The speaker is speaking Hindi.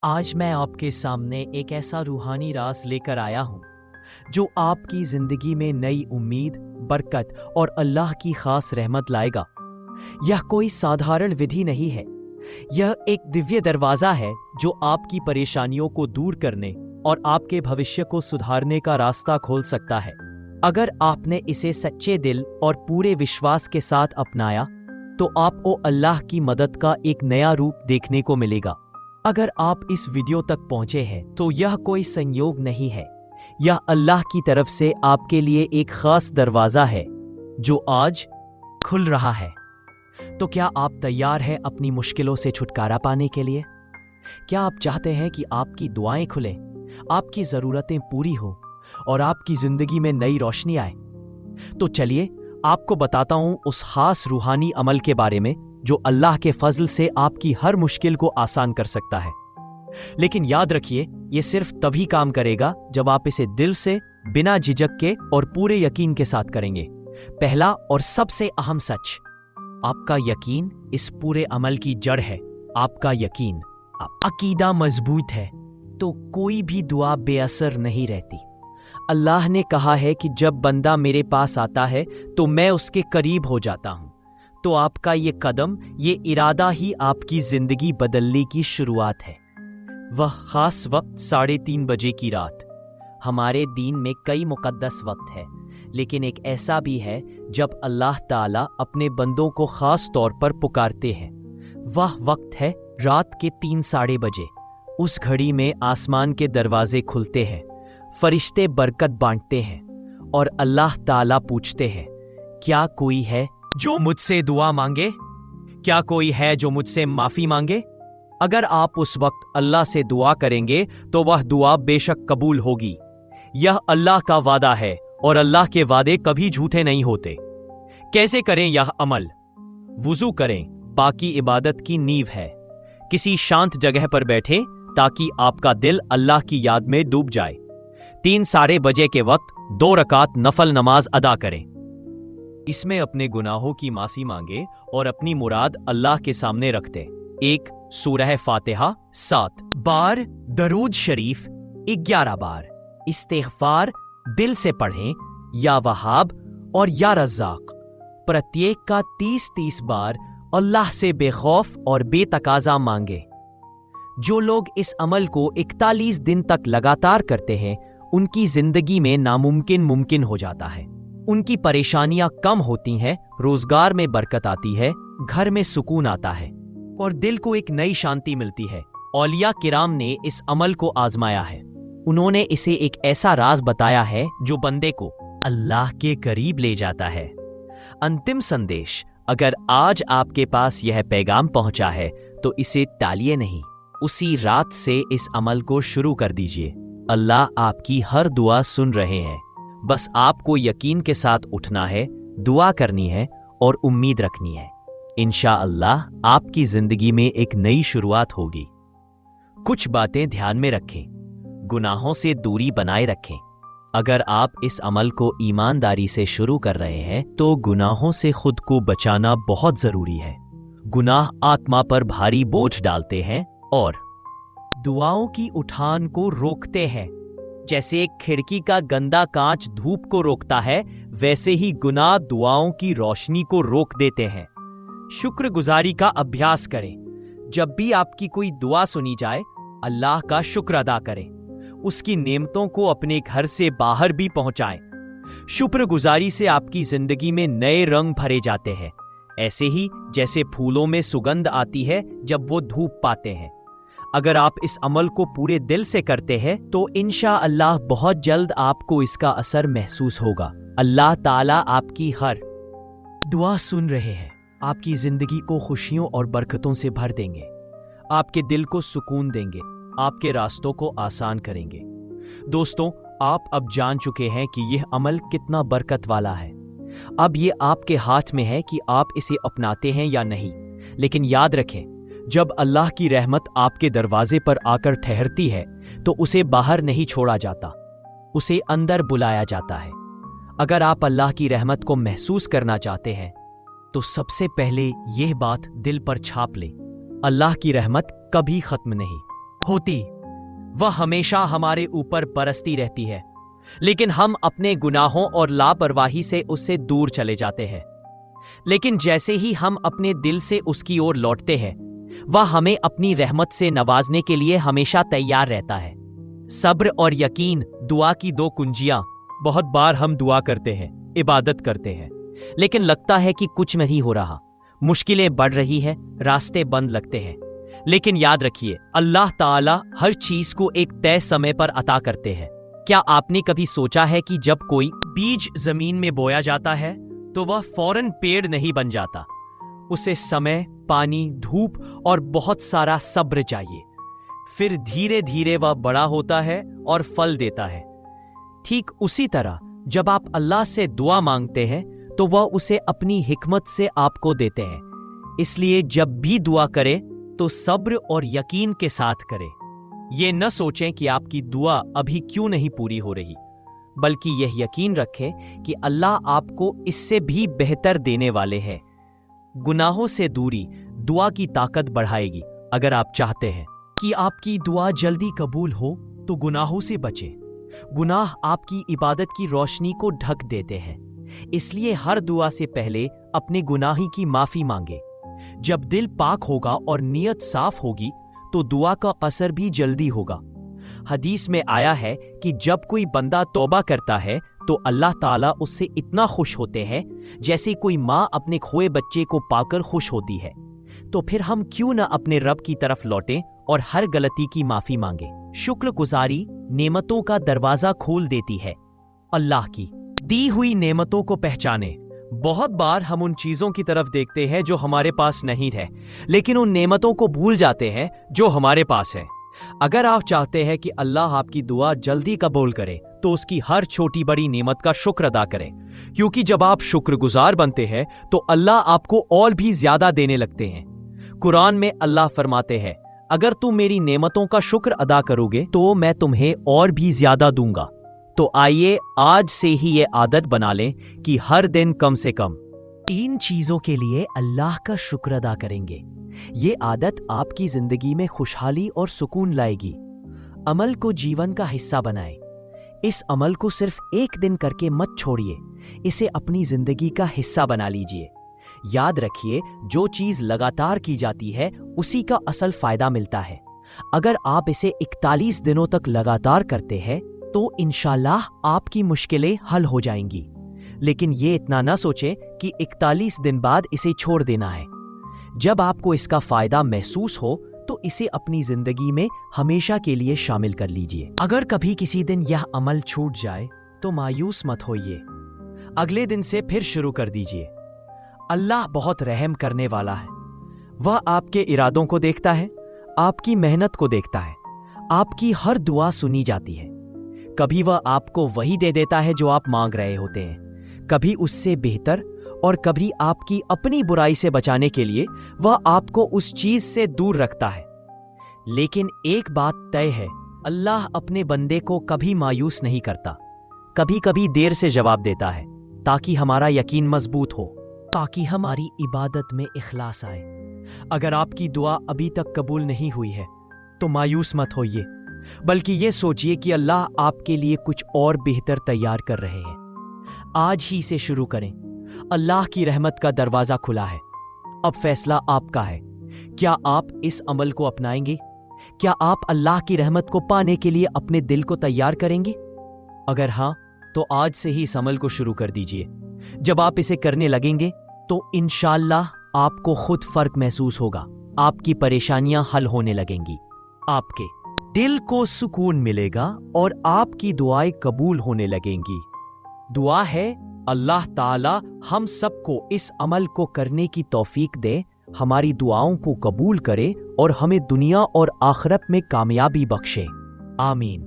आज मैं आपके सामने एक ऐसा रूहानी राज लेकर आया हूं जो आपकी जिंदगी में नई उम्मीद, बरकत और अल्लाह की खास रहमत लाएगा। यह कोई साधारण विधि नहीं है, यह एक दिव्य दरवाजा है जो आपकी परेशानियों को दूर करने और आपके भविष्य को सुधारने का रास्ता खोल सकता है। अगर आपने इसे सच्चे दिल और पूरे विश्वास के साथ अपनाया तो आपको अल्लाह की मदद का एक नया रूप देखने को मिलेगा। अगर आप इस वीडियो तक पहुंचे हैं तो यह कोई संयोग नहीं है, यह अल्लाह की तरफ से आपके लिए एक खास दरवाजा है जो आज खुल रहा है। तो क्या आप तैयार हैं अपनी मुश्किलों से छुटकारा पाने के लिए? क्या आप चाहते हैं कि आपकी दुआएं खुलें, आपकी ज़रूरतें पूरी हों और आपकी ज़िंदगी में नई रोशनी आए? तो चलिए आपको बताता हूं उस खास रूहानी अमल के बारे में जो अल्लाह के फजल से आपकी हर मुश्किल को आसान कर सकता है। लेकिन याद रखिए, यह सिर्फ तभी काम करेगा जब आप इसे दिल से, बिना झिझक के और पूरे यकीन के साथ करेंगे। पहला और सबसे अहम सच, आपका यकीन इस पूरे अमल की जड़ है। आपका यकीन, अकीदा मजबूत है तो कोई भी दुआ बेअसर नहीं रहती। अल्लाह ने कहा है कि जब बंदा मेरे पास आता है तो मैं उसके करीब हो जाता हूं। तो आपका ये कदम, ये इरादा ही आपकी जिंदगी बदलने की शुरुआत है। वह खास वक्त 3:30 बजे की रात। हमारे दीन में कई मुकद्दस वक्त है, लेकिन एक ऐसा भी है जब अल्लाह ताला अपने बंदों को खास तौर पर पुकारते हैं। वह वक्त है रात के 3 बजे। उस घड़ी में आसमान के दरवाजे खुलते हैं, फरिश्ते बरकत बांटते हैं और अल्लाह ताला पूछते हैं, क्या कोई है जो मुझसे दुआ मांगे? क्या कोई है जो मुझसे माफी मांगे? अगर आप उस वक्त अल्लाह से दुआ करेंगे तो वह दुआ बेशक कबूल होगी। यह अल्लाह का वादा है और अल्लाह के वादे कभी झूठे नहीं होते। कैसे करें यह अमल? वुजू करें, पाकी इबादत की नींव है। किसी शांत जगह पर बैठें ताकि आपका दिल अल्लाह की याद में डूब जाए। 3 बजे के वक्त 2 रकात नफल नमाज अदा करें। इसमें अपने गुनाहों की माफी मांगे और अपनी मुराद अल्लाह के सामने रखते। 1 सूरह फातिहा 7 बार, दरूद शरीफ 11 बार, इस्तिग़फ़ार दिल से पढ़ें, या वहाब और या रज़्ज़ाक़। प्रत्येक का 30-30 बार अल्लाह से बेखौफ और बेतकाज़ा मांगे। जो लोग इस अमल को 41 दिन तक लगातार करते हैं, उनकी जिंदगी में नामुमकिन मुमकिन हो जाता है। उनकी परेशानियां कम होती हैं, रोजगार में बरकत आती है, घर में सुकून आता है और दिल को एक नई शांति मिलती है। औलिया किराम ने इस अमल को आजमाया है। उन्होंने इसे एक ऐसा राज बताया है जो बंदे को अल्लाह के करीब ले जाता है। अंतिम संदेश, अगर आज आपके पास यह पैगाम पहुंचा है तो इसे टालिए नहीं, उसी रात से इस अमल को शुरू कर दीजिए। अल्लाह आपकी हर दुआ सुन रहे हैं। बस आपको यकीन के साथ उठना है, दुआ करनी है और उम्मीद रखनी है। इंशाअल्लाह आपकी जिंदगी में एक नई शुरुआत होगी। कुछ बातें ध्यान में रखें। गुनाहों से दूरी बनाए रखें। अगर आप इस अमल को ईमानदारी से शुरू कर रहे हैं तो गुनाहों से खुद को बचाना बहुत जरूरी है। गुनाह आत्मा पर भारी बोझ डालते हैं और दुआओं की उठान को रोकते हैं। जैसे एक खिड़की का गंदा कांच धूप को रोकता है, वैसे ही गुनाह दुआओं की रोशनी को रोक देते हैं। शुक्रगुजारी का अभ्यास करें। जब भी आपकी कोई दुआ सुनी जाए, अल्लाह का शुक्र अदा करें। उसकी नेमतों को अपने घर से बाहर भी पहुंचाएं। शुक्रगुजारी से आपकी जिंदगी में नए रंग भरे जाते हैं, ऐसे ही जैसे फूलों में सुगंध आती है जब वो धूप पाते हैं। अगर आप इस अमल को पूरे दिल से करते हैं तो इंशाअल्लाह बहुत जल्द आपको इसका असर महसूस होगा। अल्लाह ताला आपकी हर दुआ सुन रहे हैं, आपकी जिंदगी को खुशियों और बरकतों से भर देंगे, आपके दिल को सुकून देंगे, आपके रास्तों को आसान करेंगे। दोस्तों, आप अब जान चुके हैं कि यह अमल कितना बरकत वाला है। अब ये आपके हाथ में है कि आप इसे अपनाते हैं या नहीं। लेकिन याद रखें, जब अल्लाह की रहमत आपके दरवाजे पर आकर ठहरती है तो उसे बाहर नहीं छोड़ा जाता, उसे अंदर बुलाया जाता है। अगर आप अल्लाह की रहमत को महसूस करना चाहते हैं तो सबसे पहले यह बात दिल पर छाप लें, अल्लाह की रहमत कभी खत्म नहीं होती, वह हमेशा हमारे ऊपर बरसती रहती है, लेकिन हम अपने गुनाहों और लापरवाही से उससे दूर चले जाते हैं। लेकिन जैसे ही हम अपने दिल से उसकी ओर लौटते हैं, वह हमें अपनी रहमत से नवाजने के लिए हमेशा तैयार रहता है। सब्र और यकीन दुआ की दो कुंजियां। बहुत बार हम दुआ करते हैं, इबादत करते हैं, लेकिन लगता है कि कुछ नहीं हो रहा, मुश्किलें बढ़ रही है, रास्ते बंद लगते हैं। लेकिन याद रखिए, अल्लाह ताला हर चीज को एक तय समय पर अता करते हैं। क्या आपने कभी सोचा है कि जब कोई बीज जमीन में बोया जाता है तो वह फौरन पेड़ नहीं बन जाता? उसे समय, पानी, धूप और बहुत सारा सब्र चाहिए। फिर धीरे धीरे वह बड़ा होता है और फल देता है। ठीक उसी तरह जब आप अल्लाह से दुआ मांगते हैं तो वह उसे अपनी हिकमत से आपको देते हैं। इसलिए जब भी दुआ करें तो सब्र और यकीन के साथ करें। ये न सोचें कि आपकी दुआ अभी क्यों नहीं पूरी हो रही, बल्कि यह यकीन रखें कि अल्लाह आपको इससे भी बेहतर देने वाले हैं। गुनाहों से दूरी दुआ की ताकत बढ़ाएगी। अगर आप चाहते हैं कि आपकी दुआ जल्दी कबूल हो तो गुनाहों से बचें। गुनाह आपकी इबादत की रोशनी को ढक देते हैं, इसलिए हर दुआ से पहले अपने गुनाही की माफी मांगे। जब दिल पाक होगा और नीयत साफ होगी तो दुआ का असर भी जल्दी होगा। हदीस में आया है कि जब कोई बंदा तौबा करता है तो अल्लाह ताला उससे इतना खुश होते हैं जैसे कोई माँ अपने खोए बच्चे को पाकर खुश होती है। तो फिर हम क्यों न अपने रब की तरफ लौटें और हर गलती की माफी मांगे। शुक्रगुजारी नेमतों का दरवाजा खोल देती है। अल्लाह की दी हुई नेमतों को पहचाने। बहुत बार हम उन चीजों की तरफ देखते हैं जो हमारे पास नहीं है, लेकिन उन नेमतों को भूल जाते हैं जो हमारे पास है। अगर आप चाहते हैं कि अल्लाह आपकी दुआ जल्दी कबूल करे तो उसकी हर छोटी बड़ी नेमत का शुक्र अदा करें, क्योंकि जब आप शुक्रगुजार बनते हैं तो अल्लाह आपको और भी ज्यादा देने लगते हैं। कुरान में अल्लाह फरमाते हैं, अगर तुम मेरी नेमतों का शुक्र अदा करोगे तो मैं तुम्हें और भी ज्यादा दूंगा। तो आइए आज से ही ये आदत बना लें कि हर दिन कम से कम 3 चीजों के लिए अल्लाह का शुक्र अदा करेंगे। ये आदत आपकी जिंदगी में खुशहाली और सुकून लाएगी। अमल को जीवन का हिस्सा बनाएं। इस अमल को सिर्फ एक दिन करके मत छोड़िए, इसे अपनी जिंदगी का हिस्सा बना लीजिए। याद रखिए, जो चीज लगातार की जाती है उसी का असल फायदा मिलता है। अगर आप इसे 41 दिनों तक लगातार करते हैं तो इंशाल्लाह आपकी मुश्किलें हल हो जाएंगी। लेकिन ये इतना ना सोचें कि 41 दिन बाद इसे छोड़ देना है। जब आपको इसका फायदा महसूस हो तो इसे अपनी जिंदगी में हमेशा के लिए शामिल कर लीजिए। अगर कभी किसी दिन यह अमल छूट जाए तो मायूस मत होइए, अगले दिन से फिर शुरू कर दीजिए। अल्लाह बहुत रहम करने वाला है। वह आपके इरादों को देखता है, आपकी मेहनत को देखता है। आपकी हर दुआ सुनी जाती है। कभी वह आपको वही दे देता है जो आप मांग रहे होते हैं, कभी उससे बेहतर, और कभी आपकी अपनी बुराई से बचाने के लिए वह आपको उस चीज से दूर रखता है। लेकिन एक बात तय है, अल्लाह अपने बंदे को कभी मायूस नहीं करता। कभी कभी देर से जवाब देता है ताकि हमारा यकीन मजबूत हो, ताकि हमारी इबादत में इखलास आए। अगर आपकी दुआ अभी तक कबूल नहीं हुई है तो मायूस मत होइए, बल्कि ये सोचिए कि अल्लाह आपके लिए कुछ और बेहतर तैयार कर रहे हैं। आज ही से शुरू करें। अल्लाह की रहमत का दरवाजा खुला है। अब फैसला आपका है। क्या आप इस अमल को अपनाएंगे? क्या आप अल्लाह की रहमत को पाने के लिए अपने दिल को तैयार करेंगे? अगर हां, तो आज से ही इस अमल को शुरू कर दीजिए। जब आप इसे करने लगेंगे तो इंशाअल्लाह आपको खुद फर्क महसूस होगा। आपकी परेशानियां हल होने लगेंगी, आपके दिल को सुकून मिलेगा और आपकी दुआएं कबूल होने लगेंगी। दुआ है अल्लाह ताला हम सबको इस अमल को करने की तौफीक दे, हमारी दुआओं को कबूल करे और हमें दुनिया और आखिरत में कामयाबी बख्शे। आमीन।